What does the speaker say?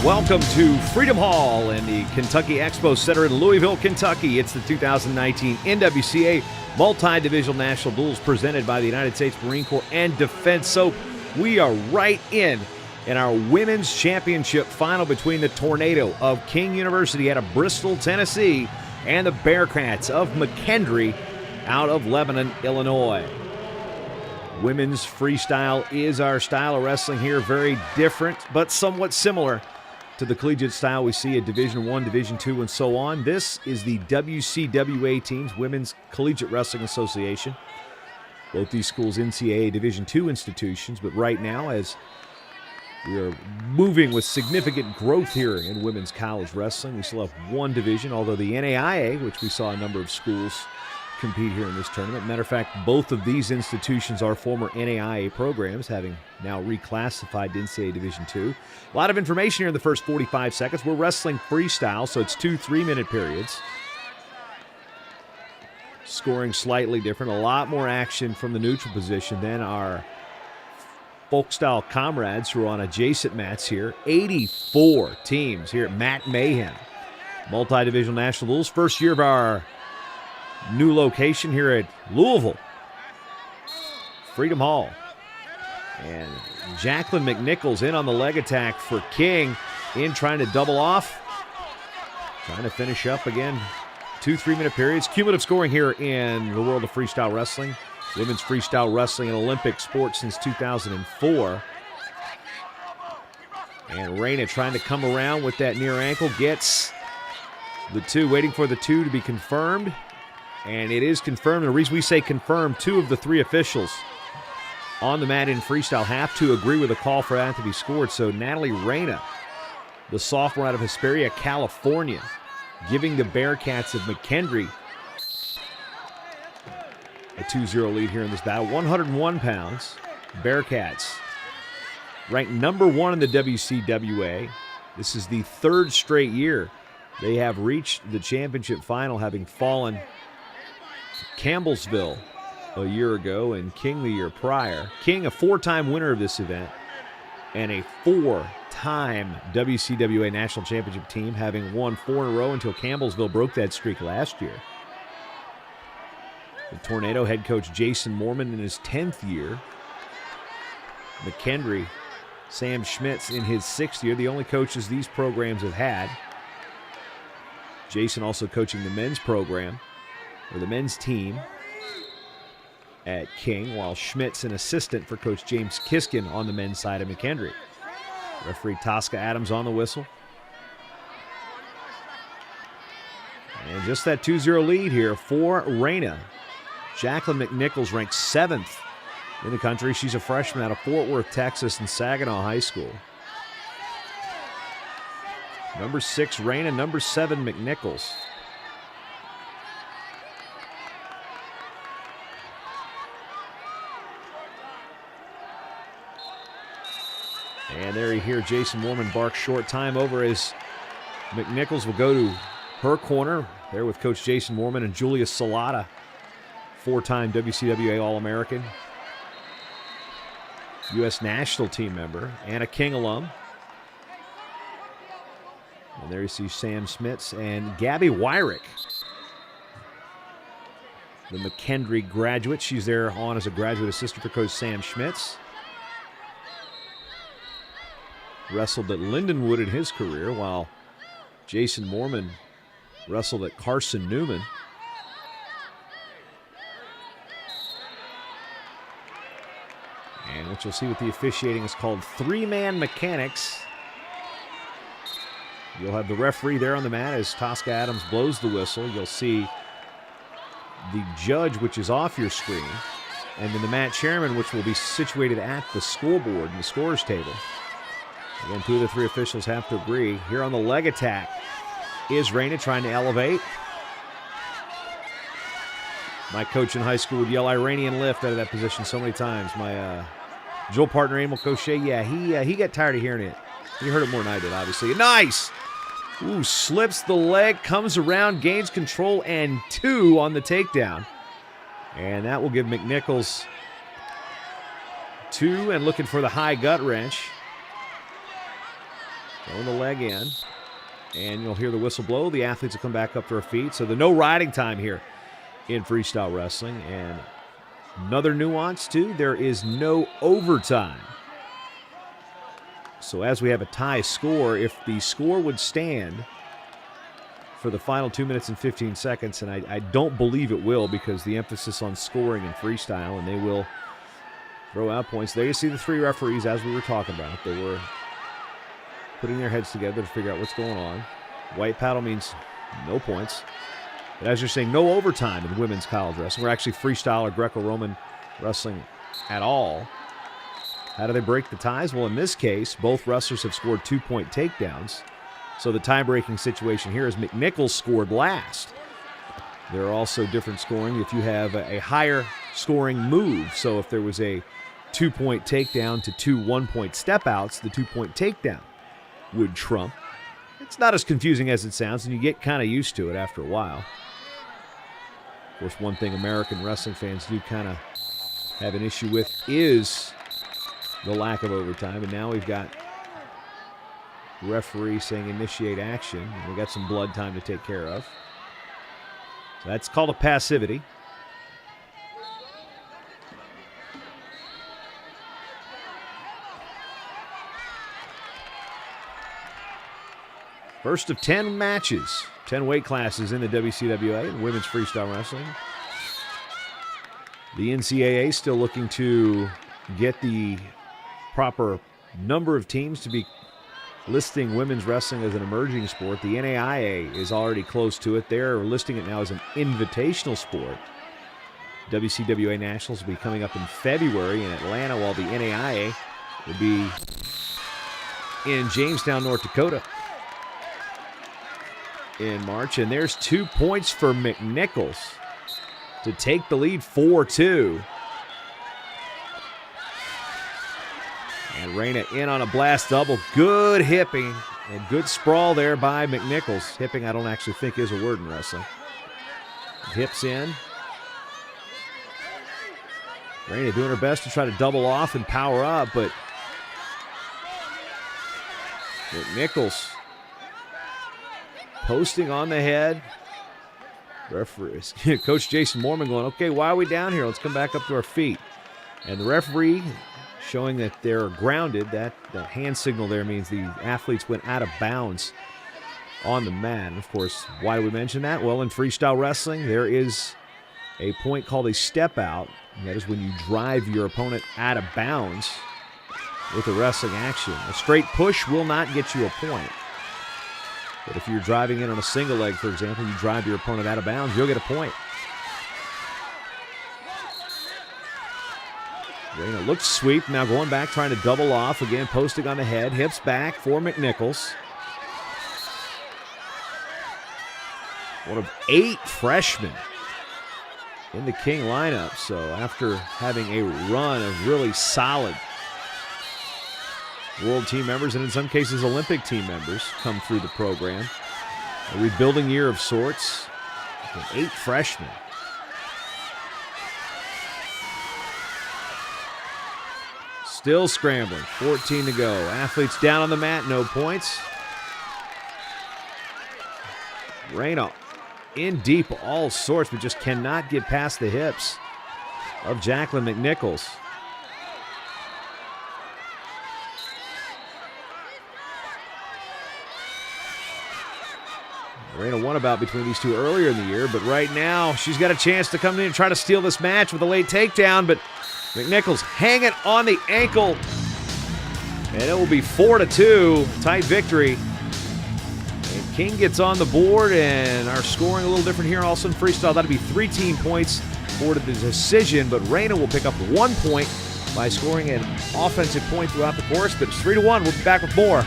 Welcome to Freedom Hall in the Kentucky Expo Center in Louisville, Kentucky. It's the 2019 NWCA Multi-Divisional National Duels presented by the United States Marine Corps and Defense. So we are right in our women's championship final between the Tornado of King University out of Bristol, Tennessee, and the Bearcats of McKendree out of Lebanon, Illinois. Women's freestyle is our style of wrestling here. Very different, but somewhat similar to the collegiate style we see at Division I, Division II, and so on. This is the WCWA teams, Women's Collegiate Wrestling Association. Both these schools NCAA Division II institutions, but right now, as we are moving with significant growth here in women's college wrestling, we still have one division, although the NAIA, which we saw a number of schools compete here in this tournament. Matter of fact, both of these institutions are former NAIA programs, having now reclassified to NCAA Division II. A lot of information here in the first 45 seconds. We're wrestling freestyle, so it's 2 3-minute periods. Scoring slightly different. A lot more action from the neutral position than our folk-style comrades who are on adjacent mats here. 84 teams here at Matt Mayhem. Multi-divisional national duels. First year of our new location here at Louisville, Freedom Hall. And Jaclyn McNichols in on the leg attack for King, in trying to double off. Trying to finish up again. 2 3-minute periods. Cumulative scoring here in the world of freestyle wrestling. Women's freestyle wrestling, an Olympic sport since 2004. And Reyna trying to come around with that near ankle. Gets the 2, waiting for the 2 to be confirmed. And it is confirmed. The reason we say confirmed, 2 of the 3 officials on the mat in freestyle have to agree with the call for that to be scored. So Natalie Reyna, the sophomore out of Hesperia, California, giving the Bearcats of McKendree a 2-0 lead here in this battle. 101 pounds. Bearcats ranked number 1 in the WCWA. This is the 3rd straight year they have reached the championship final, having fallen Campbellsville a year ago and King the year prior. King, a 4-time winner of this event and a 4-time WCWA National Championship team, having won 4 in a row until Campbellsville broke that streak last year. The Tornado head coach Jason Mormon in his 10th year. McKendree, Sam Schmitz in his 6th year, the only coaches these programs have had. Jason also coaching the men's program, or the men's team at King, while Schmitz an assistant for Coach James Kiskin on the men's side of McKendree. Referee Tosca Adams on the whistle. And just that 2-0 lead here for Reyna. Jaclyn McNichols ranked 7th in the country. She's a freshman out of Fort Worth, Texas, and Saginaw High School. Number 6, Reyna. Number 7, McNichols. And there you hear Jason Mormon bark short time over as McNichols will go to her corner there with Coach Jason Mormon and Julia Salata, 4-time WCWA All-American, U.S. national team member, and a King alum. And there you see Sam Schmitz and Gabby Wyrick, the McKendree graduate. She's there on as a graduate assistant for Coach Sam Schmitz. Wrestled at Lindenwood in his career, while Jason Mormon wrestled at Carson Newman. And what you'll see with the officiating is called 3-man mechanics. You'll have the referee there on the mat as Tosca Adams blows the whistle. You'll see the judge, which is off your screen, and then the mat chairman, which will be situated at the scoreboard and the scorer's table. Again, 2 of the 3 officials have to agree. Here on the leg attack is Reyna trying to elevate. My coach in high school would yell Iranian lift out of that position so many times. My Joel partner, Emil Cochet, he got tired of hearing it. He heard it more than I did, obviously. Nice! Ooh, slips the leg, comes around, gains control, and 2 on the takedown. And that will give McNichols 2, and looking for the high gut wrench. Throwing the leg in. And you'll hear the whistle blow. The athletes will come back up to their feet. So there's no riding time here in freestyle wrestling. And another nuance, too, there is no overtime. So as we have a tie score, if the score would stand for the final 2 minutes and 15 seconds, and I don't believe it will because the emphasis on scoring in freestyle, and they will throw out points. There you see the three referees, as we were talking about. They were putting their heads together to figure out what's going on. White paddle means no points. But as you're saying, no overtime in women's college wrestling. We're actually freestyle or Greco-Roman wrestling at all. How do they break the ties? Well, in this case, both wrestlers have scored 2-point takedowns. So the tie-breaking situation here is McNichols scored last. There are also different scoring if you have a higher scoring move. So if there was a 2-point takedown to 2 1-point step-outs, the 2-point takedown would trump. It's not as confusing as it sounds, and you get kind of used to it after a while. Of course, one thing American wrestling fans do kind of have an issue with is the lack of overtime, and now we've got referee saying initiate action, and we got some blood time to take care of. So that's called a passivity. First of 10 matches, 10 weight classes in the WCWA in women's freestyle wrestling. The NCAA still looking to get the proper number of teams to be listing women's wrestling as an emerging sport. The NAIA is already close to it. They're listing it now as an invitational sport. WCWA Nationals will be coming up in February in Atlanta, while the NAIA will be in Jamestown, North Dakota in March. And there's 2 points for McNichols to take the lead 4-2. And Reyna in on a blast double. Good hipping and good sprawl there by McNichols. Hipping, I don't actually think is a word in wrestling. Hips in. Reyna doing her best to try to double off and power up, but McNichols posting on the head. Referees, Coach Jason Mormon going, okay, why are we down here? Let's come back up to our feet. And the referee showing that they're grounded. That hand signal there means the athletes went out of bounds on the mat. And of course, why do we mention that? Well, in freestyle wrestling, there is a point called a step out. And that is when you drive your opponent out of bounds with a wrestling action. A straight push will not get you a point. But if you're driving in on a single leg, for example, you drive your opponent out of bounds, you'll get a point. Reyna looks sweep, now going back, trying to double off. Again, posting on the head, hips back for McNichols. One of 8 freshmen in the King lineup. So after having a run of really solid world team members, and in some cases Olympic team members, come through the program. A rebuilding year of sorts. 8 freshmen. Still scrambling. 14 to go. Athletes down on the mat, no points. Reyna in deep all sorts, but just cannot get past the hips of Jaclyn McNichols. Reyna won about between these two earlier in the year, but right now she's got a chance to come in and try to steal this match with a late takedown, but McNichols hanging on the ankle, and it will be 4-2, tight victory. And King gets on the board, and our scoring a little different here also in freestyle. That'll be 3 team points for the decision, but Reyna will pick up 1 point by scoring an offensive point throughout the course, but it's 3-1. We'll be back with more